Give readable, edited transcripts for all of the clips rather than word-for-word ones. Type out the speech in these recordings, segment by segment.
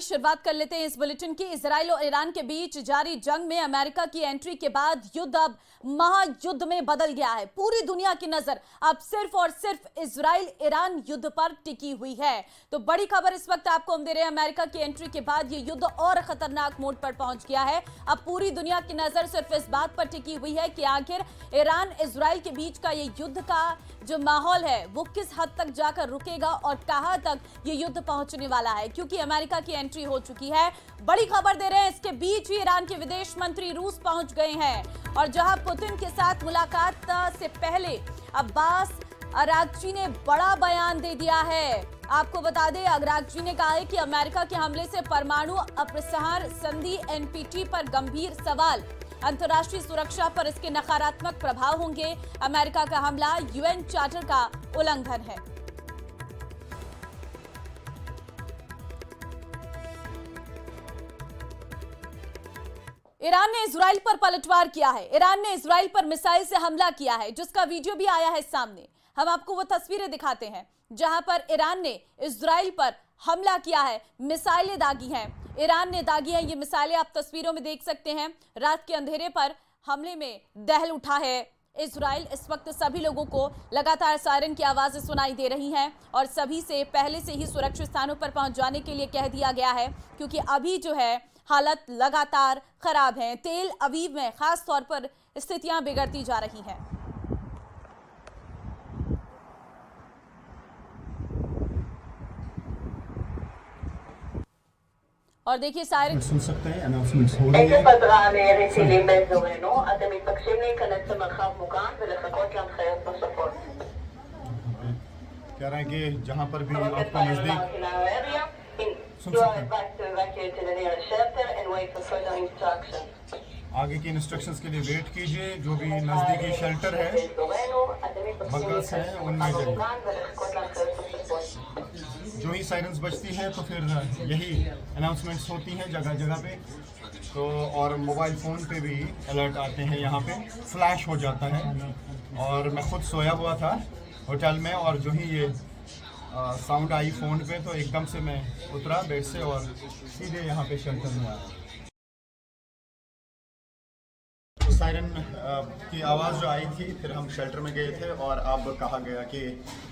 शुरुआत कर लेते हैं इस बुलेटिन की। इजराइल और ईरान के बीच जारी जंग में अमेरिका की एंट्री के बाद युद्ध अब महायुद्ध में बदल गया है। पूरी दुनिया की नजर अब सिर्फ और सिर्फ इजराइल ईरान युद्ध पर टिकी हुई है। तो बड़ी खबर इस वक्त आपको हम दे रहे हैं, अमेरिका की एंट्री के बाद ये युद्ध और खतरनाक मोड़ पर पहुंच गया है। अब पूरी दुनिया की नजर सिर्फ इस बात पर टिकी हुई है कि आखिर ईरान इजराइल के बीच का ये युद्ध का जो माहौल है वो किस हद तक जाकर रुकेगा और कहां तक ये युद्ध पहुंचने वाला है, क्योंकि अमेरिका की एंट्री हो चुकी है। बड़ी खबर दे रहे हैं, इसके बीच ही ईरान के विदेश मंत्री रूस पहुंच गए हैं और जहां पुतिन के साथ मुलाकात से पहले अब्बास अरागची ने बड़ा बयान दे दिया है। आपको बता दें, अरागची ने कहा है कि अमेरिका के हमले से परमाणु अप्रसार संधि एनपीटी पर गंभीर सवाल, अंतर्राष्ट्रीय सुरक्षा पर इसके नकारात्मक प्रभाव होंगे। अमेरिका का हमला यूएन चार्टर का उल्लंघन है। ईरान ने इजराइल पर पलटवार किया है। ईरान ने इजराइल पर मिसाइल से हमला किया है, जिसका वीडियो भी आया है सामने। हम आपको वो तस्वीरें दिखाते हैं जहां पर ईरान ने इजराइल पर हमला किया है, मिसाइलें दागी हैं। ईरान ने दागी हैं ये मिसाइलें, आप तस्वीरों में देख सकते हैं। रात के अंधेरे पर हमले में दहल उठा है इजराइल। इस वक्त सभी लोगों को लगातार सायरन की आवाजें सुनाई दे रही हैं और सभी से पहले से ही सुरक्षित स्थानों पर पहुंच जाने के लिए कह दिया गया है, क्योंकि अभी जो है हालत लगातार खराब है। तेल अवीव में खास तौर पर स्थितियां बिगड़ती जा रही हैं। और देखिए सायरन सुन सकते हैं, अनाउंसमेंट्स हो रही है। कह रहे हैं कि जहां पर भी आपको नजदीक सुन सकते हैं, आगे की इंस्ट्रक्शंस के लिए वेट कीजिए। जो भी नजदीकी शेल्टर है, बंकर्स हैं, उनमें जाइए। जो ही साइरन्स बजती हैं तो फिर यही अनाउंसमेंट्स होती हैं जगह जगह पे। तो और मोबाइल फ़ोन पे भी अलर्ट आते हैं, यहाँ पे फ्लैश हो जाता है। और मैं खुद सोया हुआ था होटल में और जो ही ये साउंड आई फ़ोन पे तो एकदम से मैं उतरा बेड से और सीधे यहाँ पे शेल्टर में आया। तो सायरन की आवाज़ जो आई थी, फिर हम शेल्टर में गए थे और अब कहा गया कि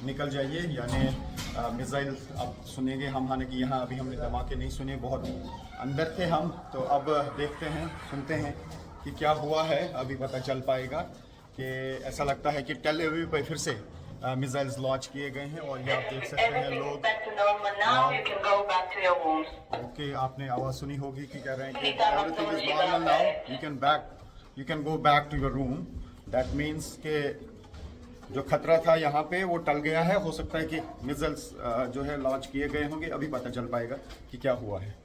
निकल जाइए, यानी मिसाइल अब सुनेंगे हम। हालांकि यहाँ अभी हमने धमाके नहीं सुने, बहुत अंदर थे हम। तो अब देखते हैं, सुनते हैं कि क्या हुआ है। अभी पता चल पाएगा कि ऐसा लगता है कि टेल अवीव पे फिर से मिसाइल्स लॉन्च किए गए हैं। और ये आप देख सकते हैं लोग। ओके, आपने आवाज़ सुनी होगी कि कह रहे हैं कि everything is normal now, you can go back to your room. That means के जो खतरा था यहाँ पे वो टल गया है। हो सकता है कि मिसाइल्स जो है लॉन्च किए गए होंगे, अभी पता चल पाएगा कि क्या हुआ है।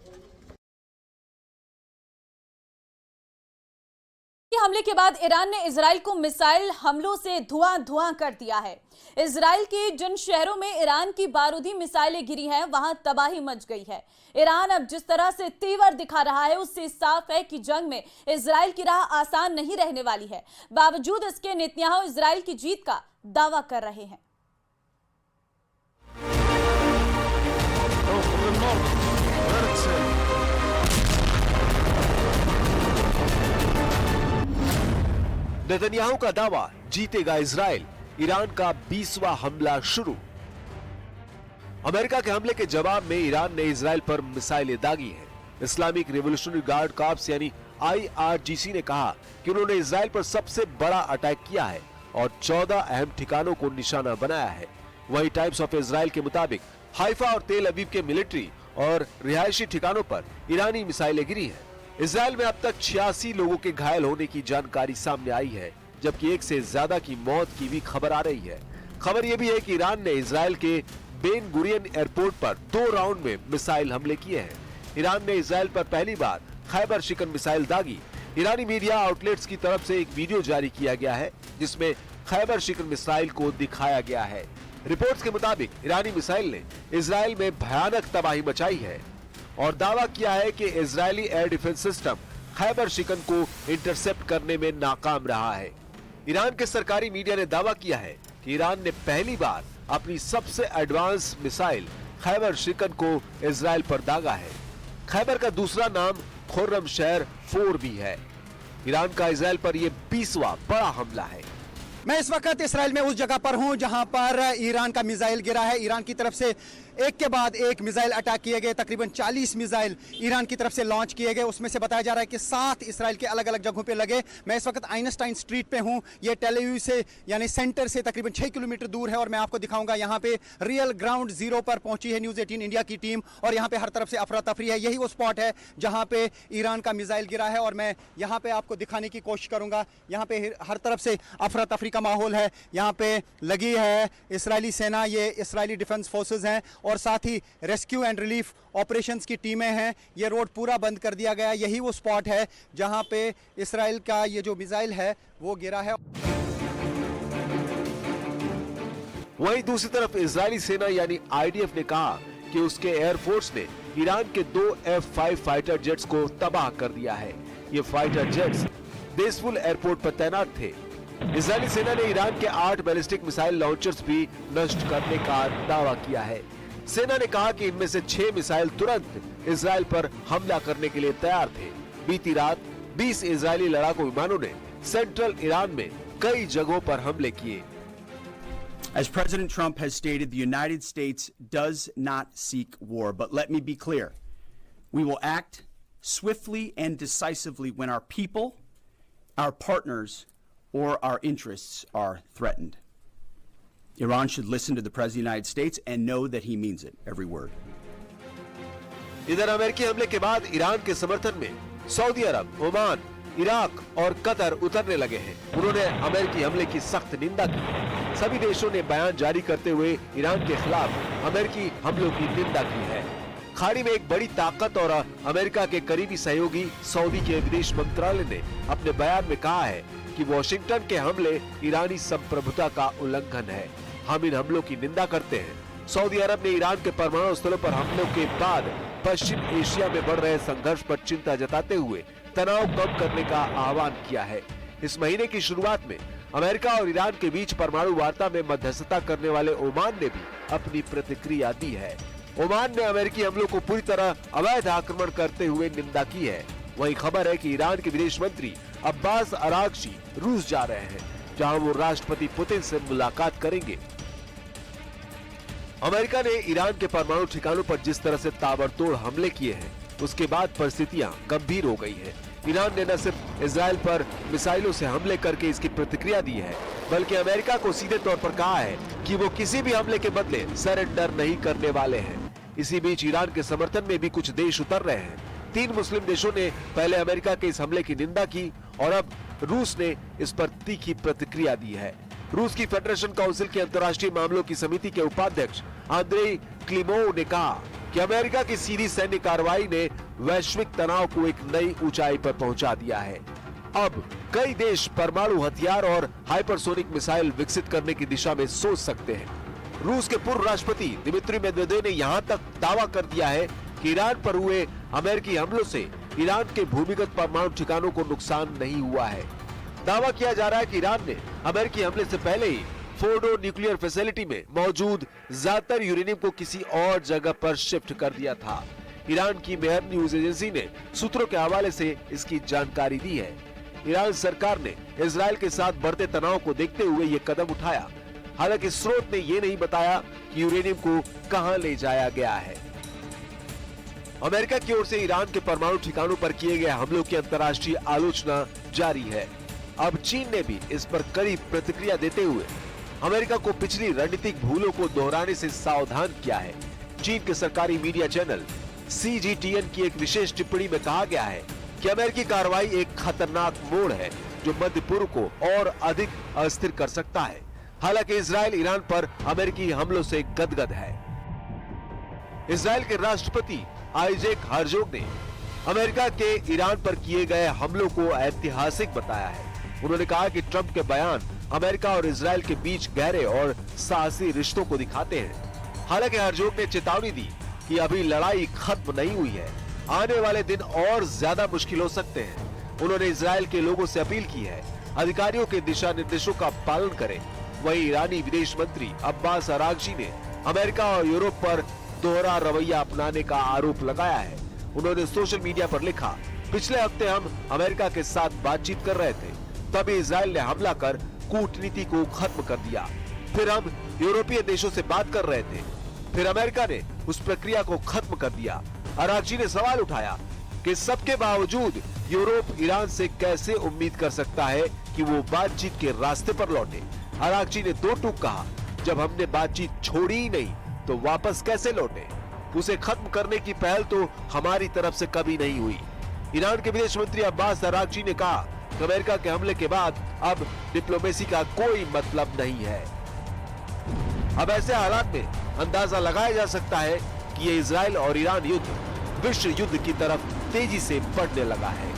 हमले के बाद ईरान ने इजराइल को मिसाइल हमलों से धुआं कर दिया है। इजराइल के जिन शहरों में ईरान की बारूदी मिसाइलें गिरी हैं, वहां तबाही मच गई है। ईरान अब जिस तरह से तेवर दिखा रहा है, उससे साफ है कि जंग में इजराइल की राह आसान नहीं रहने वाली है। बावजूद इसके नेतन्याहू इजराइल की जीत का दावा कर रहे हैं। नेतन्याहू का दावा, जीतेगा इजराइल। ईरान का 20वां हमला शुरू। अमेरिका के हमले के जवाब में ईरान ने इजराइल पर मिसाइलें दागी हैं। इस्लामिक रिवॉल्यूशनरी गार्ड कॉर्प्स यानी IRGC ने कहा कि उन्होंने इजराइल पर सबसे बड़ा अटैक किया है और 14 अहम ठिकानों को निशाना बनाया है। वहीं टाइम्स ऑफ इजराइल के मुताबिक हाइफा और तेल अवीव के मिलिट्री और रिहायशी ठिकानों पर ईरानी मिसाइलें गिरी हैं। इजराइल में अब तक 86 लोगों के घायल होने की जानकारी सामने आई है, जबकि एक से ज्यादा की मौत की भी खबर आ रही है। खबर यह भी है कि ईरान ने इजराइल के बेन गुरियन एयरपोर्ट पर 2 राउंड में मिसाइल हमले किए हैं। ईरान ने इजराइल पर पहली बार खैबर शिकन मिसाइल दागी। ईरानी मीडिया आउटलेट्स की तरफ से एक वीडियो जारी किया गया है, जिसमें खैबर शिकन मिसाइल को दिखाया गया है। रिपोर्ट्स के मुताबिक ईरानी मिसाइल ने इजराइल में भयानक तबाही मचाई है और दावा किया है कि Israeli air defence system Khyber शिकन को इंटरसेप्ट करने में नाकाम रहा है। ईरान के सरकारी मीडिया ने दावा किया है कि ईरान ने पहली बार अपनी सबसे एडवांस मिसाइल खैबर शिकन को इजराइल पर दागा है। खैबर का दूसरा नाम खुर्रम शहर 4 भी है। ईरान का इजराइल पर यह 20वां बड़ा हमला है। मैं इस वक्त इसराइल में उस जगह पर हूं जहां पर ईरान का मिसाइल गिरा है। ईरान की तरफ से एक के बाद एक मिसाइल अटैक किए गए। तकरीबन 40 मिसाइल ईरान की तरफ से लॉन्च किए गए। उसमें से बताया जा रहा है कि 7 इसराइल के अलग अलग जगहों पे लगे। मैं इस वक्त आइंस्टाइन स्ट्रीट पे हूं। ये टेल अवीव से यानी सेंटर से तकरीबन 6 किलोमीटर दूर है और मैं आपको दिखाऊंगा। यहाँ पे रियल ग्राउंड जीरो पर पहुंची है न्यूज़ 18 इंडिया की टीम और यहाँ पे हर तरफ से अफरा तफरी है। यही वो स्पॉट है जहाँ पे ईरान का मिसाइल गिरा है और मैं यहाँ पे आपको दिखाने की कोशिश करूंगा। यहाँ पे हर तरफ से अफरा तफरी का माहौल है। यहाँ पे लगी है इसराइली सेना, ये इसराइली डिफेंस फोर्सेस हैं और साथ ही रेस्क्यू एंड रिलीफ ऑपरेशंस की टीमें हैं। ये रोड पूरा बंद कर दिया गया। यही वो स्पॉट है जहां पे इसराइल का ये जो मिसाइल है वो गिरा है। वहीं दूसरी तरफ इजरायली सेना यानी आईडीएफ ने कहा कि उसके एयरफोर्स ने ईरान के 2 F-5 फाइटर जेट्स को तबाह कर दिया है। ये फाइटर जेट्स बेसफुल एयरपोर्ट पर तैनात थे। इजरायली सेना ने ईरान के 8 बैलिस्टिक मिसाइल लॉन्चर्स भी नष्ट करने का दावा किया है। सेना ने कहा कि इनमें से 6 मिसाइल तुरंत इजराइल पर हमला करने के लिए तैयार थे। बीती रात 20 इजरायली लड़ाकू विमानों ने सेंट्रल ईरान में कई जगहों पर हमले किए। As President Trump has stated, the United States does not seek war. But let me be clear. We will act swiftly and decisively when our people, our partners, or our interests are threatened. Iran should listen to the President of the United States and know that he means it, every word. इधर अमेरिकी हमले के बाद Iran के समर्थन में Saudi अरब, Oman, Iraq और Qatar उतरने लगे हैं। उन्होंने अमेरिकी हमले की सख्त निंदा की। सभी देशों ने बयान जारी करते हुए ईरान के खिलाफ अमेरिकी हमलों की निंदा की है। खाड़ी में एक बड़ी ताकत और अमेरिका के करीबी सहयोगी सऊदी के विदेश मंत्रालय ने अपने बयान में कहा है कि वॉशिंगटन के हमले ईरानी संप्रभुता का उल्लंघन है। हम इन हमलों की निंदा करते हैं। सऊदी अरब ने ईरान के परमाणु स्थलों पर हमलों के बाद पश्चिम एशिया में बढ़ रहे संघर्ष पर चिंता जताते हुए तनाव कम करने का आह्वान किया है। इस महीने की शुरुआत में अमेरिका और ईरान के बीच परमाणु वार्ता में मध्यस्थता करने वाले ओमान ने भी अपनी प्रतिक्रिया दी है। ओमान ने अमेरिकी हमलों को पूरी तरह अवैध आक्रमण करते हुए निंदा की है। वहीं खबर है कि ईरान के विदेश मंत्री अब्बास अरागची रूस जा रहे हैं, जहां वो राष्ट्रपति पुतिन से मुलाकात करेंगे। अमेरिका ने ईरान के परमाणु ठिकानों पर जिस तरह से ताबड़तोड़ हमले किए हैं, उसके बाद परिस्थितियां गंभीर हो गई हैं। ईरान ने न सिर्फ इजराइल पर मिसाइलों से हमले करके इसकी प्रतिक्रिया दी है, बल्कि अमेरिका को सीधे तौर पर कहा है कि वो किसी भी हमले के बदले सरेंडर नहीं करने वाले हैं। इसी बीच ईरान के समर्थन में भी कुछ देश उतर रहे हैं। 3 मुस्लिम देशों ने पहले अमेरिका के इस हमले की निंदा की और अब रूस ने इस पर तीखी प्रतिक्रिया दी है। रूस की फेडरेशन काउंसिल की अंतर्राष्ट्रीय मामलों की समिति के उपाध्यक्ष आंद्रेई क्लिमोव ने कहा कि अमेरिका की सीधी सैन्य कार्रवाई ने वैश्विक तनाव को एक नई ऊंचाई पर पहुंचा दिया है। अब कई देश परमाणु हथियार और हाइपरसोनिक मिसाइल विकसित करने की दिशा में सोच सकते हैं। रूस के पूर्व राष्ट्रपति दिमित्री मेदवेदेव ने यहां तक दावा कर दिया है कि ईरान पर हुए अमेरिकी हमलों से ईरान के भूमिगत परमाणु ठिकानों को नुकसान नहीं हुआ है। दावा किया जा रहा है कि ईरान ने अमेरिकी हमले से पहले ही फोर्डो न्यूक्लियर फैसिलिटी में मौजूद ज्यादातर यूरेनियम को किसी और जगह पर शिफ्ट कर दिया था। ईरान की मेहर न्यूज एजेंसी ने सूत्रों के हवाले से इसकी जानकारी दी है। ईरान सरकार ने इजराइल के साथ बढ़ते तनाव को देखते हुए ये कदम उठाया। हालांकि स्रोत ने ये नहीं बताया कि यूरेनियम को कहां ले जाया गया है। अमेरिका की ओर से ईरान के परमाणु ठिकानों पर किए गए हमलों की अंतर्राष्ट्रीय आलोचना जारी है। अब चीन ने भी इस पर कड़ी प्रतिक्रिया देते हुए अमेरिका को पिछली रणनीतिक भूलों को दोहराने से सावधान किया है। चीन के सरकारी मीडिया चैनल CGTN की एक विशेष टिप्पणी में कहा गया है कि अमेरिकी कार्रवाई एक खतरनाक मोड़ है जो मध्य पूर्व को और अधिक अस्थिर कर सकता है। हालांकि इजराइल ईरान पर अमेरिकी हमलों से गदगद है। इजराइल के राष्ट्रपति आइजैक हर्जोग ने अमेरिका के ईरान पर किए गए हमलों को ऐतिहासिक बताया है। उन्होंने कहा कि ट्रंप के बयान अमेरिका और इजराइल के बीच गहरे और साहसी रिश्तों को दिखाते हैं। हालांकि हर्जोग ने चेतावनी दी कि अभी लड़ाई खत्म नहीं हुई है, आने वाले दिन और ज्यादा मुश्किल हो सकते हैं। उन्होंने इजराइल के लोगों से अपील की है अधिकारियों के दिशा निर्देशों का पालन करें। वहीं ईरानी विदेश मंत्री अब्बास अरागची ने अमेरिका और यूरोप पर दोहरा रवैया अपनाने का आरोप लगाया है। उन्होंने सोशल मीडिया पर लिखा, पिछले हफ्ते हम अमेरिका के साथ बातचीत कर रहे थे, तभी इजराइल ने हमला कर कूटनीति को खत्म कर दिया। फिर हम यूरोपीय देशों से बात कर रहे थे, फिर अमेरिका ने उस प्रक्रिया को खत्म कर दिया। अरागची ने सवाल उठाया कि सबके बावजूद यूरोप ईरान से कैसे उम्मीद कर सकता है कि वो बातचीत के रास्ते पर लौटे। अरागची ने दो टूक कहा, जब हमने बातचीत छोड़ी ही नहीं तो वापस कैसे लौटे? उसे खत्म करने की पहल तो हमारी तरफ से कभी नहीं हुई। ईरान के विदेश मंत्री अब्बास अरागची ने कहा कि अमेरिका के हमले के बाद अब डिप्लोमेसी का कोई मतलब नहीं है। अब ऐसे हालात में अंदाजा लगाया जा सकता है कि ये इजराइल और ईरान युद्ध विश्व युद्ध की तरफ तेजी से बढ़ने लगा है।